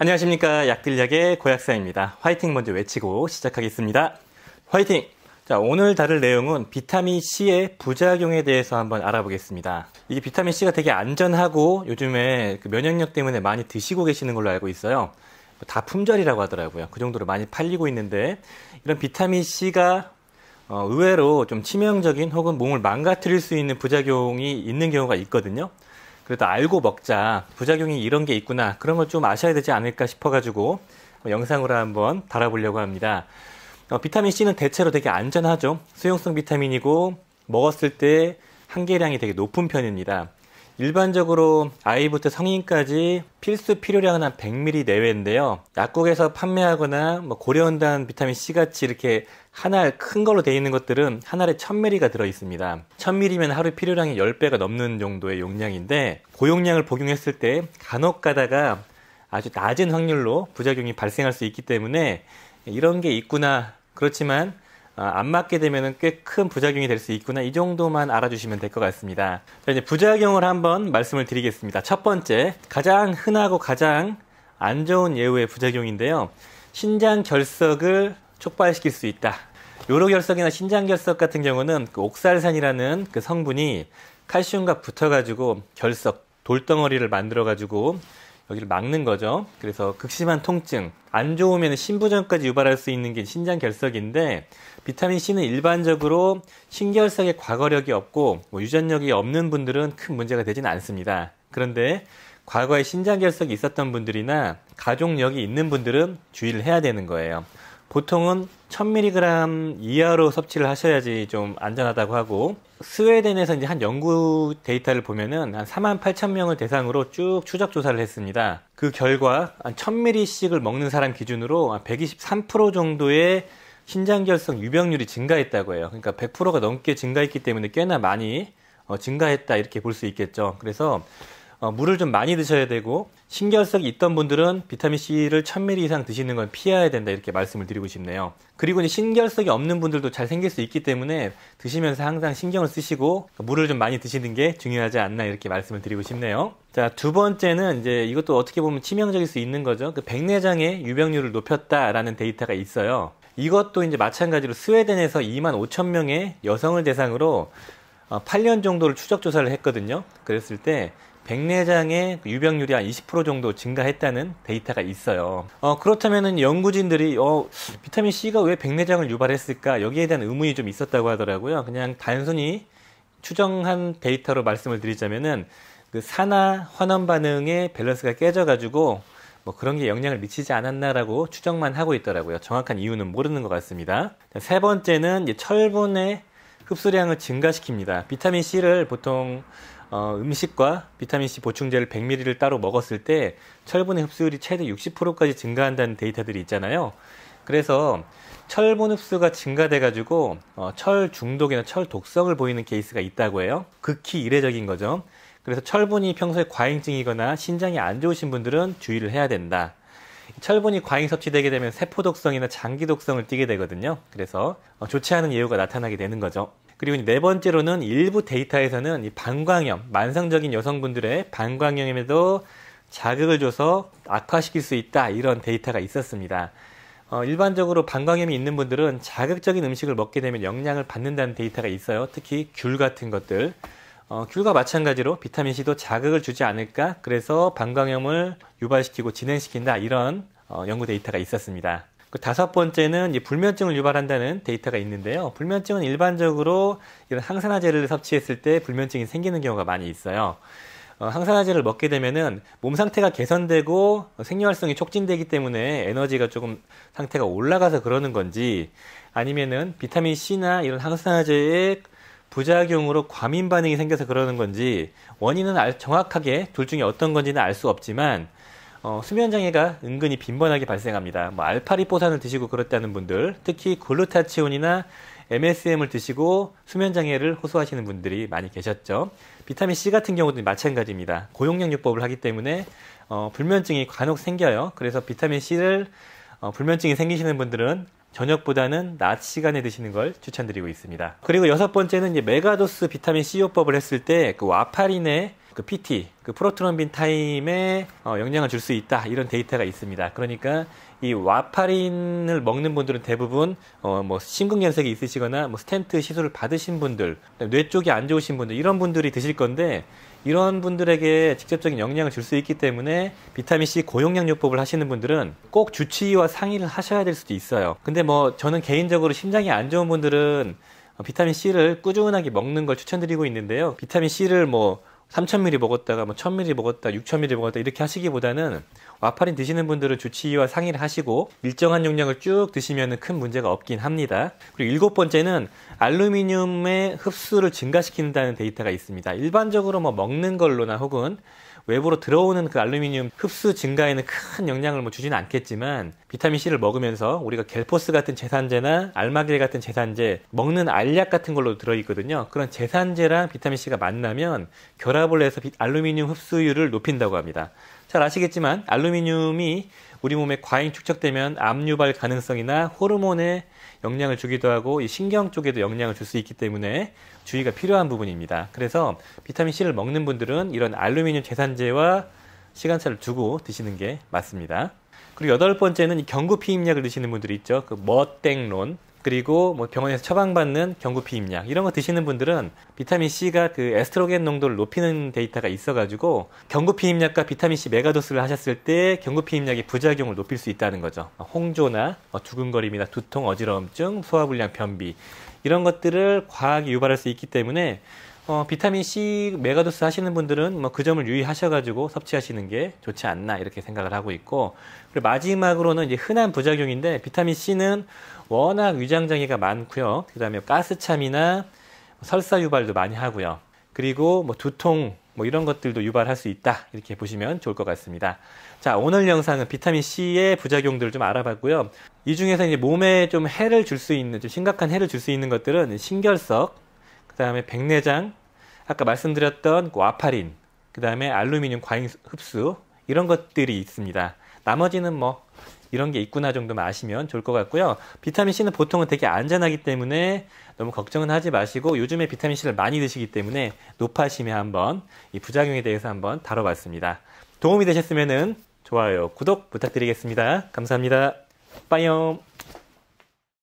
안녕하십니까. 약들약의 고약사입니다. 화이팅 먼저 외치고 시작하겠습니다. 화이팅! 자, 오늘 다룰 내용은 비타민C의 부작용에 대해서 한번 알아보겠습니다. 이게 비타민C가 되게 안전하고 요즘에 그 면역력 때문에 많이 드시고 계시는 걸로 알고 있어요. 다 품절이라고 하더라고요. 그 정도로 많이 팔리고 있는데 이런 비타민C가 의외로 좀 치명적인 혹은 몸을 망가뜨릴 수 있는 부작용이 있는 경우가 있거든요. 그래도 알고 먹자, 부작용이 이런 게 있구나, 그런 걸 좀 아셔야 되지 않을까 싶어가지고 영상으로 한번 다뤄보려고 합니다. 비타민C는 대체로 되게 안전하죠. 수용성 비타민이고 먹었을 때 한계량이 되게 높은 편입니다. 일반적으로 아이부터 성인까지 필수 필요량은 한 100ml 내외인데요. 약국에서 판매하거나 고려온단 비타민C 같이 이렇게 한 알 큰 걸로 되어 있는 것들은 한 알에 1000ml가 들어 있습니다. 1000ml면 하루 필요량이 10배가 넘는 정도의 용량인데 고용량을 복용했을 때 간혹 가다가 아주 낮은 확률로 부작용이 발생할 수 있기 때문에 이런 게 있구나, 그렇지만 안 맞게 되면 꽤 큰 부작용이 될 수 있구나, 이 정도만 알아주시면 될 것 같습니다. 자, 이제 부작용을 한번 말씀을 드리겠습니다. 첫 번째, 가장 흔하고 가장 안 좋은 예후의 부작용인데요. 신장 결석을 촉발시킬 수 있다. 요로결석이나 신장결석 같은 경우는 그 옥살산이라는 그 성분이 칼슘과 붙어가지고 결석, 돌덩어리를 만들어가지고 여기를 막는 거죠. 그래서 극심한 통증, 안 좋으면 신부전까지 유발할 수 있는 게 신장결석인데, 비타민C는 일반적으로 신결석에 과거력이 없고 유전력이 없는 분들은 큰 문제가 되지는 않습니다. 그런데 과거에 신장결석이 있었던 분들이나 가족력이 있는 분들은 주의를 해야 되는 거예요. 보통은 1000mg 이하로 섭취를 하셔야지 좀 안전하다고 하고, 스웨덴에서 이제 한 연구 데이터를 보면은 한 48,000명을 대상으로 쭉 추적 조사를 했습니다. 그 결과 한 1000ml씩을 먹는 사람 기준으로 123% 정도의 신장결석 유병률이 증가했다고 해요. 그러니까 100%가 넘게 증가했기 때문에 꽤나 많이 증가했다, 이렇게 볼 수 있겠죠. 그래서 물을 좀 많이 드셔야 되고, 신결석이 있던 분들은 비타민C를 1000ml 이상 드시는 건 피해야 된다, 이렇게 말씀을 드리고 싶네요. 그리고 신결석이 없는 분들도 잘 생길 수 있기 때문에 드시면서 항상 신경을 쓰시고 물을 좀 많이 드시는 게 중요하지 않나, 이렇게 말씀을 드리고 싶네요. 자, 두 번째는 이제 이것도 어떻게 보면 치명적일 수 있는 거죠. 그 백내장의 유병률을 높였다라는 데이터가 있어요. 이것도 이제 마찬가지로 스웨덴에서 25,000명의 여성을 대상으로 8년 정도를 추적 조사를 했거든요. 그랬을 때 백내장의 유병률이 한 20% 정도 증가했다는 데이터가 있어요. 그렇다면은 연구진들이 비타민C가 왜 백내장을 유발했을까, 여기에 대한 의문이 좀 있었다고 하더라고요. 그냥 단순히 추정한 데이터로 말씀을 드리자면은 그 산화 환원 반응의 밸런스가 깨져가지고 그런 게 영향을 미치지 않았나라고 추정만 하고 있더라고요. 정확한 이유는 모르는 것 같습니다. 세 번째는 이제 철분의 흡수량을 증가시킵니다. 비타민C를 보통 음식과 비타민C 보충제를 100ml를 따로 먹었을 때 철분의 흡수율이 최대 60%까지 증가한다는 데이터들이 있잖아요. 그래서 철분 흡수가 증가돼가지고 철 중독이나 철 독성을 보이는 케이스가 있다고 해요. 극히 이례적인 거죠. 그래서 철분이 평소에 과잉증이거나 신장이 안 좋으신 분들은 주의를 해야 된다. 철분이 과잉 섭취되게 되면 세포 독성이나 장기 독성을 띠게 되거든요. 그래서 좋지 않은 예후가 나타나게 되는 거죠. 그리고 네 번째로는 일부 데이터에서는 이 방광염, 만성적인 여성분들의 방광염에도 자극을 줘서 악화시킬 수 있다, 이런 데이터가 있었습니다. 일반적으로 방광염이 있는 분들은 자극적인 음식을 먹게 되면 영향을 받는다는 데이터가 있어요. 특히 귤 같은 것들. 귤과 마찬가지로 비타민C도 자극을 주지 않을까, 그래서 방광염을 유발시키고 진행시킨다, 이런 연구 데이터가 있었습니다. 그 다섯 번째는 불면증을 유발한다는 데이터가 있는데요. 불면증은 일반적으로 이런 항산화제를 섭취했을 때 불면증이 생기는 경우가 많이 있어요. 항산화제를 먹게 되면은 몸 상태가 개선되고 생리활성이 촉진되기 때문에 에너지가 조금 상태가 올라가서 그러는 건지, 아니면은 비타민C나 이런 항산화제의 부작용으로 과민 반응이 생겨서 그러는 건지, 원인은 정확하게 둘 중에 어떤 건지는 알 수 없지만 수면장애가 은근히 빈번하게 발생합니다. 알파리포산을 드시고 그렇다는 분들, 특히 글루타치온이나 MSM을 드시고 수면장애를 호소하시는 분들이 많이 계셨죠. 비타민C 같은 경우도 마찬가지입니다. 고용량 요법을 하기 때문에 불면증이 간혹 생겨요. 그래서 비타민C를 불면증이 생기시는 분들은 저녁보다는 낮 시간에 드시는 걸 추천드리고 있습니다. 그리고 여섯 번째는 이제 메가도스 비타민 C 요법을 했을 때 그 와파린의 그 PT, 그 프로트롬빈 타임에 영향을 줄 수 있다 이런 데이터가 있습니다. 그러니까 이 와파린을 먹는 분들은 대부분 뭐 심근경색이 있으시거나 뭐 스텐트 시술을 받으신 분들, 뇌 쪽이 안 좋으신 분들 이런 분들이 드실 건데 이런 분들에게 직접적인 영향을 줄 수 있기 때문에 비타민C 고용량요법을 하시는 분들은 꼭 주치의와 상의를 하셔야 될 수도 있어요. 근데 뭐 저는 개인적으로 심장이 안 좋은 분들은 비타민C를 꾸준하게 먹는 걸 추천드리고 있는데요. 비타민C를 뭐 3000ml 먹었다가 뭐 1000ml 먹었다, 6000ml 먹었다 이렇게 하시기보다는 와파린 드시는 분들은 주치의와 상의를 하시고 일정한 용량을 쭉 드시면 큰 문제가 없긴 합니다. 그리고 7번째는 알루미늄의 흡수를 증가시킨다는 데이터가 있습니다. 일반적으로 뭐 먹는 걸로나 혹은 외부로 들어오는 그 알루미늄 흡수 증가에는 큰 영향을 뭐 주지는 않겠지만 비타민C를 먹으면서 우리가 겔포스 같은 제산제나 알마겔 같은 제산제, 먹는 알약 같은 걸로 들어있거든요. 그런 제산제랑 비타민C가 만나면 결합을 해서 알루미늄 흡수율을 높인다고 합니다. 잘 아시겠지만 알루미늄이 우리 몸에 과잉 축적되면 암 유발 가능성이나 호르몬에 영향을 주기도 하고 이 신경 쪽에도 영향을 줄 수 있기 때문에 주의가 필요한 부분입니다. 그래서 비타민C를 먹는 분들은 이런 알루미늄 제산제와 시간차를 두고 드시는 게 맞습니다. 그리고 8번째는 이 경구피임약을 드시는 분들이 있죠. 그 머땡론 그리고 뭐 병원에서 처방받는 경구피임약 이런 거 드시는 분들은 비타민C가 그 에스트로겐 농도를 높이는 데이터가 있어가지고 경구피임약과 비타민C 메가도스를 하셨을 때 경구피임약의 부작용을 높일 수 있다는 거죠. 홍조나 두근거림이나 두통, 어지러움증, 소화불량, 변비 이런 것들을 과하게 유발할 수 있기 때문에 비타민C 메가도스 하시는 분들은 뭐 그 점을 유의하셔가지고 섭취하시는 게 좋지 않나 이렇게 생각을 하고 있고, 그리고 마지막으로는 이제 흔한 부작용인데 비타민C는 워낙 위장장애가 많고요. 그 다음에 가스참이나 설사 유발도 많이 하고요. 그리고 뭐 두통 뭐 이런 것들도 유발할 수 있다 이렇게 보시면 좋을 것 같습니다. 자, 오늘 영상은 비타민C의 부작용들을 좀 알아봤고요. 이 중에서 이제 몸에 좀 해를 줄 수 있는, 좀 심각한 해를 줄 수 있는 것들은 신결석, 그 다음에 백내장, 아까 말씀드렸던 와파린, 그 다음에 알루미늄 과잉 흡수 이런 것들이 있습니다. 나머지는 뭐 이런 게 있구나 정도만 아시면 좋을 것 같고요. 비타민C는 보통은 되게 안전하기 때문에 너무 걱정은 하지 마시고, 요즘에 비타민C를 많이 드시기 때문에 노파심에 한번 이 부작용에 대해서 한번 다뤄봤습니다. 도움이 되셨으면 좋아요, 구독 부탁드리겠습니다. 감사합니다. 빠이옴.